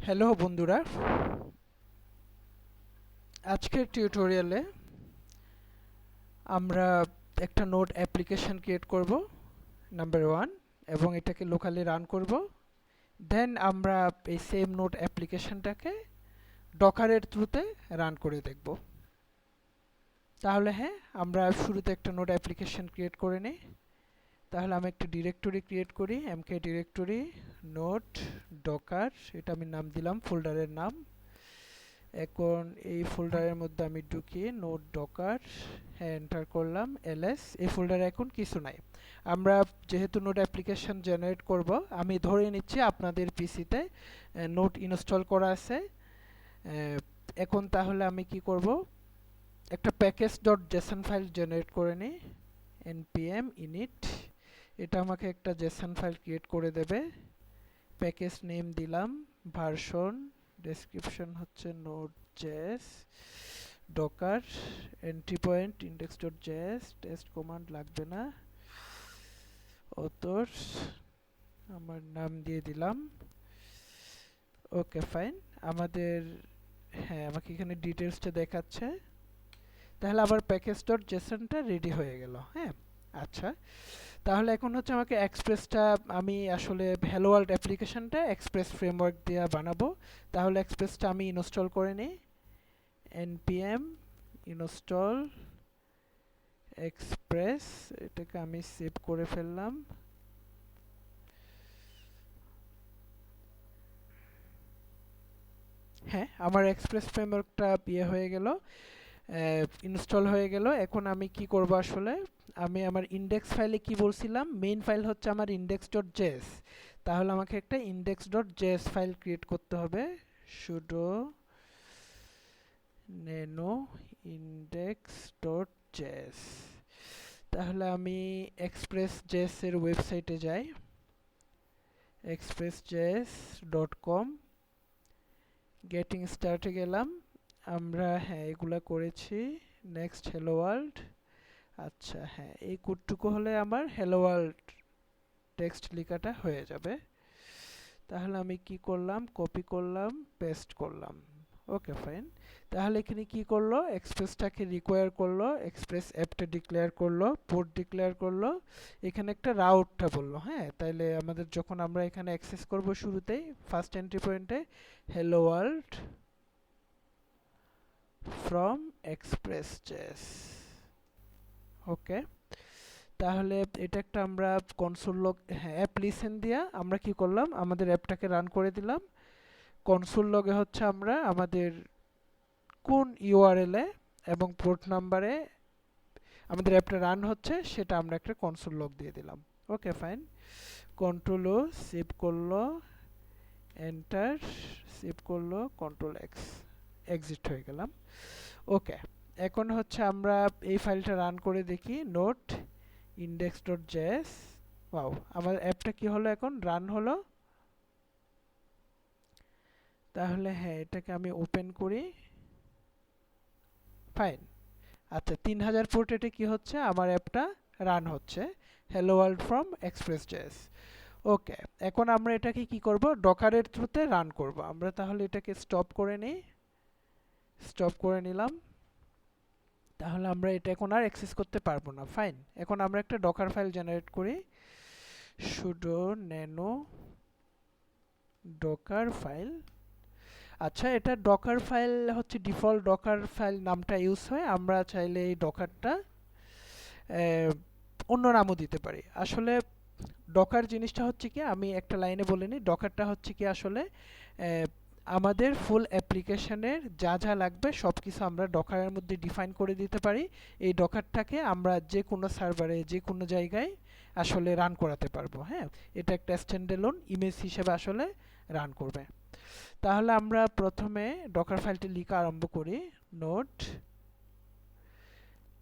Hello বন্ধুরা, আজকের টিউটোরিয়ালে আমরা একটা নোড অ্যাপ্লিকেশন ক্রিয়েট করব নাম্বার 1 এবং এটাকে লোকালি রান করব। দেন আমরা এই সেম নোড অ্যাপ্লিকেশনটাকে ডকারের থ্রুতে রান করে দেখব। তাহলে হ্যাঁ, আমরা শুরুতে একটা নোড অ্যাপ্লিকেশন ক্রিয়েট করে নিই। তাহলে আমি একটা ডিরেক্টরি ক্রিয়েট করি, এমকে ডিরেক্টরি নোড ডকার, এটা আমি নাম দিলাম ফোল্ডারের নাম। এখন এই ফোল্ডারের মধ্যে আমি ঢুকি নোড ডকার, হ্যাঁ এন্টার করলাম এলএস। এই ফোল্ডারে এখন কিছু নাই। আমরা যেহেতু নোড অ্যাপ্লিকেশন জেনারেট করব, আমি ধরে নিচ্ছি আপনাদের পিসিতে নোড ইনস্টল করা আছে। এখন তাহলে আমি কি করব, একটা package dot Jason file generate করে নিই, npm init। এটা আমাকে একটা জেসন ফাইল ক্রিয়েট করে দেবে। প্যাকেজ নেম দিলাম, ভার্সন, ডেসক্রিপশন হচ্ছে NodeJs, Docker, entry point index.js, test command লাগবে না, অথর আমার নাম দিয়ে দিলাম। ওকে ফাইন, আমাদের হ্যাঁ আমাকে এখানে ডিটেলসটা দেখাচ্ছে। তাহলে আবার প্যাকেজ ডট জেসনটা রেডি হয়ে গেল। হ্যাঁ আচ্ছা, তাহলে এখন হচ্ছে আমাকে এক্সপ্রেসটা, আমি আসলে হ্যালো ওয়ার্ল্ড অ্যাপ্লিকেশনটা এক্সপ্রেস ফ্রেমওয়ার্ক দিয়ে বানাবো। তাহলে এক্সপ্রেসটা আমি ইনস্টল করে নিই, npm install express, এটাকে আমি সেভ করে ফেললাম। হ্যাঁ, আমার এক্সপ্রেস ফ্রেমওয়ার্কটা ইয়ে হয়ে গেল, ইনস্টল হয়ে গেল। এখন আমি কি করব, আসলে আমি আমার ইনডেক্স ফাইলে কি বলছিলাম, মেইন ফাইল হচ্ছে আমার index.js। তাহলে আমাকে একটা index.js ফাইল ক্রিয়েট করতে হবে, sudo nano index.js। তাহলে আমি express.js এর ওয়েবসাইটে যাই, expressjs.com, গেটিং স্টার্টে গেলাম। আমরা হ্যাঁ এগুলা করেছি, নেক্সট হ্যালো ওয়ার্ল্ড। আচ্ছা হ্যাঁ, এই কোডটুকু হলে আমার হ্যালো ওয়ার্ল্ড টেক্সট লেখাটা হয়ে যাবে। তাহলে আমি কি করলাম, কপি করলাম, পেস্ট করলাম। ওকে ফাইন, তাহলে এখানে কি করলো, এক্সপ্রেসটাকে রিকোয়ার করলো, এক্সপ্রেস অ্যাপটা ডিক্লেয়ার করলো, পোর্ট ডিক্লেয়ার করলো, এখানে একটা রাউটটা বললো। হ্যাঁ, তাইলে আমাদের যখন আমরা এখানে অ্যাক্সেস করব, শুরুতেই ফার্স্ট এন্ট্রি পয়েন্টে হ্যালো ওয়ার্ল্ড ফ্রম এক্সপ্রেস.js। ওকে, তাহলে এটা একটা আমরা কনসোল লগ, হ্যাঁ অ্যাপ লিসেন দিয়া আমরা কি করলাম, আমাদের অ্যাপটাকে রান করে দিলাম। কনসোল লগে হচ্ছে আমরা আমাদের কোন ইউআরএল এ এবং পোর্ট নাম্বারে আমাদের অ্যাপটা রান হচ্ছে সেটা আমরা একটা কনসোল লগ দিয়ে দিলাম। ওকে ফাইন, কন্ট্রোল ও সেভ করলো, এন্টার, সেভ করলো, কন্ট্রোল এক্স, এক্সিট হয়ে গেলাম। ওকে, এখন হচ্ছে আমরা এই ফাইলটা রান করে দেখি, নোট index.js। ওয়াও, আমার অ্যাপটা কি হলো, এখন রান হলো। তাহলে হ্যাঁ এটাকে আমি ওপেন করি, ফাইন। আচ্ছা, 3000 পোর্টেটে কি হচ্ছে, আমার অ্যাপটা রান হচ্ছে, হ্যালো ওয়ার্ল্ড ফ্রম এক্সপ্রেস.js। ওকে, এখন আমরা এটাকে কি করব, ডকারের থ্রুতে রান করব আমরা। তাহলে এটাকে স্টপ করে নিই, স্টপ করে নিলাম। তাহলে আমরা এটা এখন আর অ্যাক্সেস করতে পারবো না। ফাইন, এখন আমরা একটা ডকার ফাইল জেনারেট করি, sudo nano docker ফাইল। আচ্ছা, এটা ডকার ফাইল হচ্ছে ডিফল্ট ডকার ফাইল নামটা ইউজ হয়, আমরা চাইলে এই ডকারটা অন্য নামও দিতে পারি। আসলে ডকার জিনিসটা হচ্ছে কি, আমি একটা লাইনে বলে নিই, ডকারটা হচ্ছে কি আসলে আমাদের ফুল অ্যাপ্লিকেশনের যা যা লাগবে সব কিছু আমরা ডকারের মধ্যে ডিফাইন করে দিতে পারি। এই ডকারটাকে আমরা যে কোনো সার্ভারে যে কোনো জায়গায় আসলে রান করাতে পারবো। হ্যাঁ, এটা একটা স্ট্যান্ডএলোন ইমেজ হিসেবে আসলে রান করবে। তাহলে আমরা প্রথমে ডকার ফাইলটি লিখা আরম্ভ করি, নোড,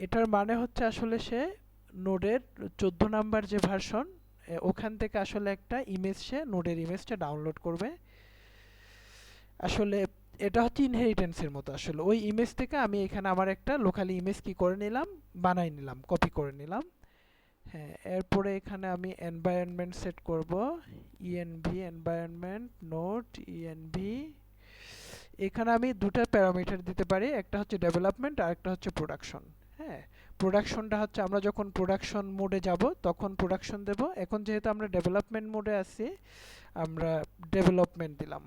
এটার মানে হচ্ছে আসলে সে নোডের 14 নাম্বার যে ভার্সন, ওখান থেকে আসলে একটা ইমেজ, সে নোডের ইমেজটা ডাউনলোড করবে। আসলে এটা হচ্ছে ইনহেরিটেন্সের মতো, আসলে ওই ইমেজ থেকে আমি এখানে আমার একটা লোকালি ইমেজ কি করে নিলাম, বানাই নিলাম, কপি করে নিলাম। হ্যাঁ, এরপরে এখানে আমি এনভায়রনমেন্ট সেট করব, ইএনভি এনভায়রনমেন্ট নোড ইএনভি। এখানে আমি দুটো প্যারামিটার দিতে পারি, একটা হচ্ছে ডেভেলপমেন্ট আর একটা হচ্ছে প্রোডাকশন। হ্যাঁ, প্রোডাকশনটা হচ্ছে আমরা যখন প্রোডাকশন মোডে যাব তখন প্রোডাকশন দেব। এখন যেহেতু আমরা ডেভেলপমেন্ট মোডে আছি, আমরা ডেভেলপমেন্ট দিলাম।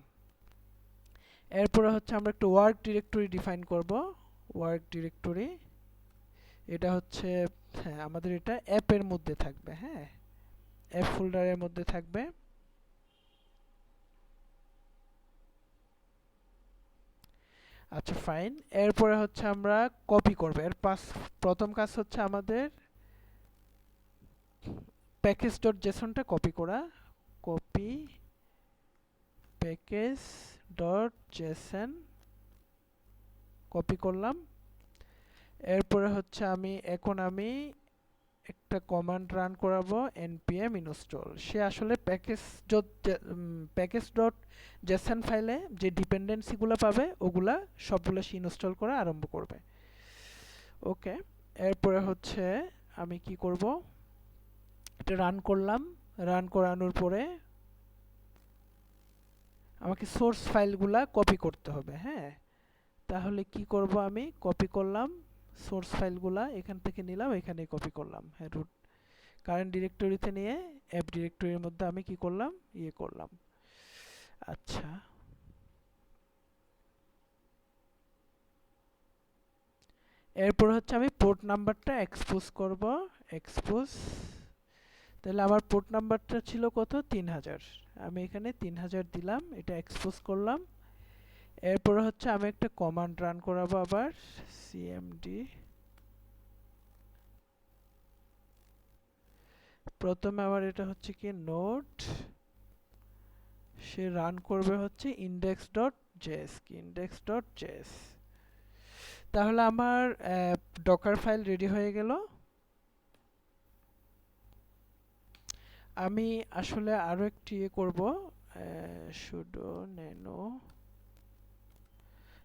এরপরে হচ্ছে আমরা একটু ওয়ার্ক ডিরেক্টরি ডিফাইন করব। ওয়ার্ক ডিরেক্টরি এটা হচ্ছে, হ্যাঁ আমাদের এটা অ্যাপের মধ্যে থাকবে। হ্যাঁ, অ্যাপ ফোল্ডারের মধ্যে থাকবে। আচ্ছা ফাইন। এরপরে হচ্ছে আমরা কপি করব। প্রথম কাজ হচ্ছে আমাদের প্যাকেজ ডট জেসনটা কপি করা। Copy package dot Jason copy করলাম। এরপরে হচ্ছে এখন আমি একটা কমান্ড রান করাবো, npm install। সে আসলে প্যাকেজ ডট জেসন ফাইলে যে ডিপেন্ডেন্সিগুলো পাবে ওগুলা সবগুলো সে ইনস্টল করা আরম্ভ করবে। ওকে, এরপরে হচ্ছে আমি কি করব, এটা রান করলাম। রান করানোর পরে আমাকে সোর্স ফাইলগুলা কপি করতে হবে। হ্যাঁ, তাহলে কি করব, আমি কপি করলাম সোর্স ফাইলগুলা, এখান থেকে নিলাম, এখানে কপি করলাম। হ্যাঁ, রুট কারেন্ট ডিরেক্টরিতে নিয়ে অ্যাপ ডিরেক্টরির মধ্যে আমি কি করলাম, ইয়ে করলাম। আচ্ছা, এরপর হচ্ছে আমি পোর্ট নাম্বারটা এক্সপোজ করব। এক্সপোজ, তাহলে আমার পোর্ট নাম্বারটা ছিল কত, 3000। আমি এখানে 3000 দিলাম, এটা এক্সপোজ করলাম। এরপর হচ্ছে আমি একটা কমান্ড রান করাবো আবার, সিএমডি। প্রথমে আমার এটা হচ্ছে কি নোড, সে রান করবে হচ্ছে ইন্ডেক্স ডট জেএস, কি ইন্ডেক্স ডট জেএস। তাহলে আমার ডকার ফাইল রেডি হয়ে গেল। আমি আসলে আরো একটি ইয়ে করব, সুডো ন্যানো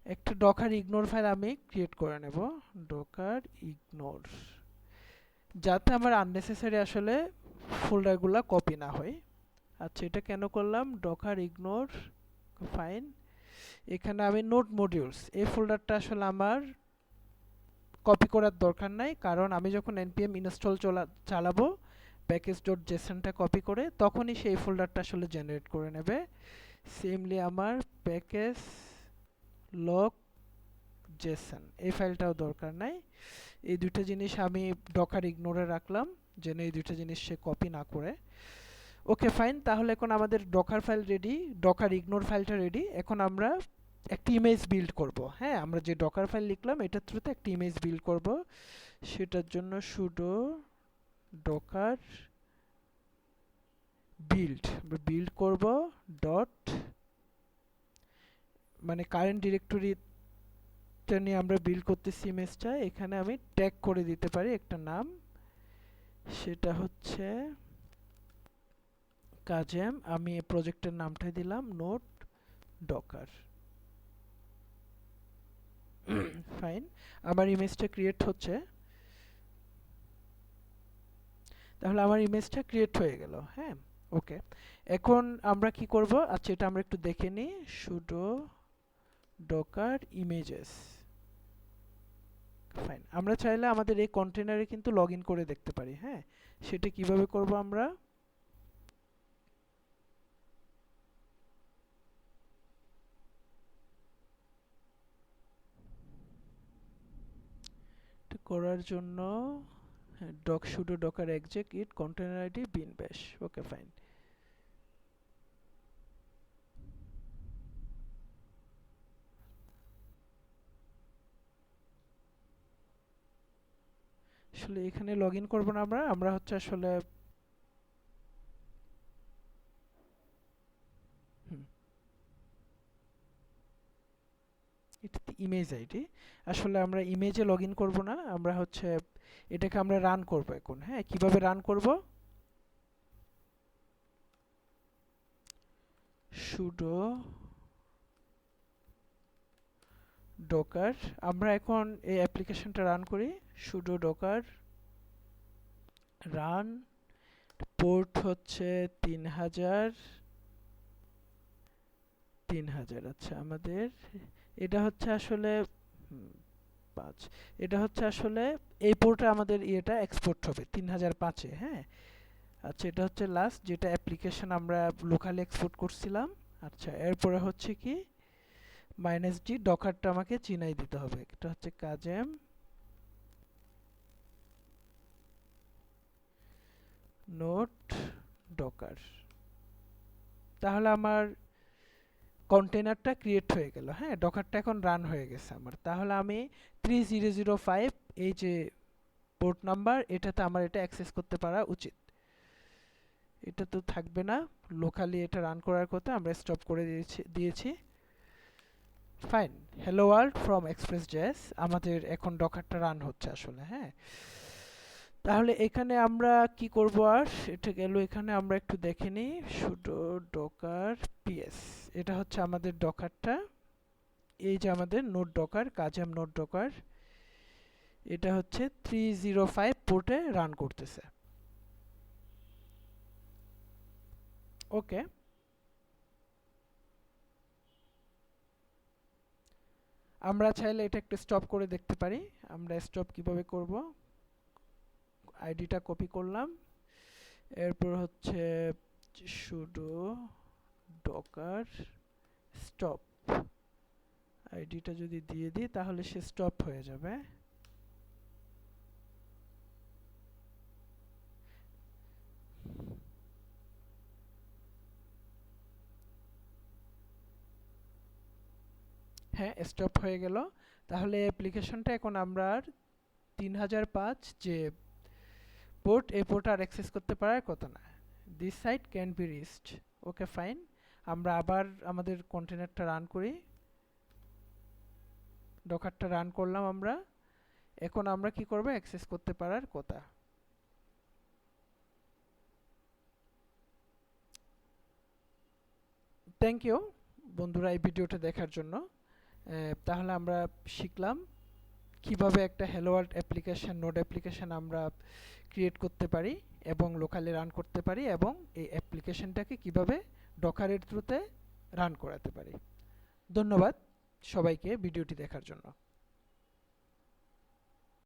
একটা ডকার ইগনোর ফাইল আমি ক্রিয়েট করে নেব। ডকার ইগনোর, যাতে আমার আননেসেসারি আসলে ফোল্ডারগুলো কপি না হয়। আচ্ছা, এটা কেন করলাম, ডকার ইগনোর ফাইন। এখানে আমি নোড মডিউলস এই ফোল্ডারটা আসলে আমার কপি করার দরকার নাই, কারণ আমি যখন npm ইনস্টল চালাবো প্যাকেজ ডট জেসনটা কপি করে, তখনই সেই ফোল্ডারটা আসলে জেনারেট করে নেবে। সেমলি আমার প্যাকেজ লক জেসন এই ফাইলটাও দরকার নাই। এই দুটো জিনিস আমি ডকার ইগনোরে রাখলাম, যেন এই দুটো জিনিস সে কপি না করে। ওকে ফাইন, তাহলে এখন আমাদের Docker file ready, Docker ignore ফাইলটা রেডি। এখন আমরা একটা ইমেজ বিল্ড করব। হ্যাঁ, আমরা যে ডকার ফাইল লিখলাম এটার থ্রুতে একটা ইমেজ বিল্ড করব। সেটার জন্য সুডো ডকার বিল্ড, বিল্ড করব ডট, মানে কারেন্ট ডিরেক্টরিটা নিয়ে আমরা বিল্ড করতেছি ইমেজটা। এখানে আমি ট্যাগ করে দিতে পারি একটা নাম, সেটা হচ্ছে কাজেম। আমি এই প্রজেক্টের নামটা দিলাম নোড ডকার। ফাইন, আমার ইমেজটা ক্রিয়েট হচ্ছে। তাহলে আমার ইমেজটা ক্রিয়েট হয়ে গেল। হ্যাঁ, ওকে, এখন আমরা কি করব, আচ্ছা এটা আমরা একটু দেখে নিই। Pseudo Docker images. ফাইন, আমরা চাইলে আমাদের এই কন্টেনারে কিন্তু লগ ইন করে দেখতে পারি। হ্যাঁ, সেটা কিভাবে করব, আমরা এটা করার জন্য সুডো ডকার এক্সেক ইট কন্টেনার আইডি বিন ব্যাশ। ওকে ফাইন, আসলে এখানে লগ ইন করবো না, আমরা আমরা হচ্ছে আসলে হুম, এটা ইমেজ আইডি। আসলে আমরা ইমেজে লগ ইন করবো না, আমরা হচ্ছে এটাকে আমরা রান করব এখন। হ্যাঁ, কিভাবে রান করব, সুডো ডকার, আমরা এখন এই অ্যাপ্লিকেশনটা রান করি। সুডো ডকার রান, পোর্ট হচ্ছে 3000। আচ্ছা, আমাদের এটা হচ্ছে আসলে 5, এটা হচ্ছে আসলে এই পোর্টে আমাদের ইয়েটা এক্সপোর্ট হবে 3005-এ। হ্যাঁ, আচ্ছা, এটা হচ্ছে লাস্ট যেটা অ্যাপ্লিকেশন আমরা লোকালি এক্সপোর্ট করছিলাম। আচ্ছা, এরপরে হচ্ছে কি -d ডকারটা আমাকে চিনাই দিতে হবে। এটা হচ্ছে কাজেম নোট ডকার। তাহলে আমার কন্টেনারটা ক্রিয়েট হয়ে গেল। হ্যাঁ, ডকারটা এখন রান হয়ে গেছে আমার। তাহলে আমি 3005 এই যে পোর্ট নাম্বার, এটাতে আমার এটা অ্যাক্সেস করতে পারা উচিত। এটা তো থাকবে না, লোকালি এটা রান করার কথা, আমরা স্টপ করে দিয়েছি। Fine, hello world from express JS, আমাদের এখন ডকারটা রান হচ্ছে আসলে। হ্যাঁ, তাহলে এখানে আমরা কি করব, আর এটা গেল। এখানে আমরা একটু দেখে নিই, sudo docker ps, এটা হচ্ছে আমাদের ডকারটা। এই যে আমাদের node Docker, Kazem node Docker, এটা হচ্ছে 305 পোর্টে রান করতেছে। ওকে, আমরা চাইলে এটা একটু স্টপ করে দেখতে পারি। আমরা স্টপ কিভাবে করব, আইডিটা কপি করলাম, এরপর হচ্ছে sudo docker stop, আইডিটা যদি দিয়ে দিই তাহলে সে স্টপ হয়ে যাবে। হ্যাঁ, স্টপ হয়ে গেল। তাহলে অ্যাপ্লিকেশনটা এখন আমরা আর 3005 যে পোর্ট, এই পোর্ট আর অ্যাক্সেস করতে পারার কথা না। This site can be reached. Okay, fine. আমরা আবার আমাদের কন্টেনারটা রান করি, ডকারটা রান করলাম আমরা। এখন আমরা কি করব, অ্যাক্সেস করতে পারার কথা। থ্যাংক ইউ বন্ধুরা এই ভিডিওটা দেখার জন্য। তাহলে আমরা শিখলাম কিভাবে একটা hello world application, node application আমরা ক্রিয়েট করতে পারি এবং লোকালি রান করতে পারি, এবং এই অ্যাপ্লিকেশনটাকে কিভাবে ডকারের থ্রুতে রান করাতে পারি। ধন্যবাদ সবাইকে ভিডিওটি দেখার জন্য।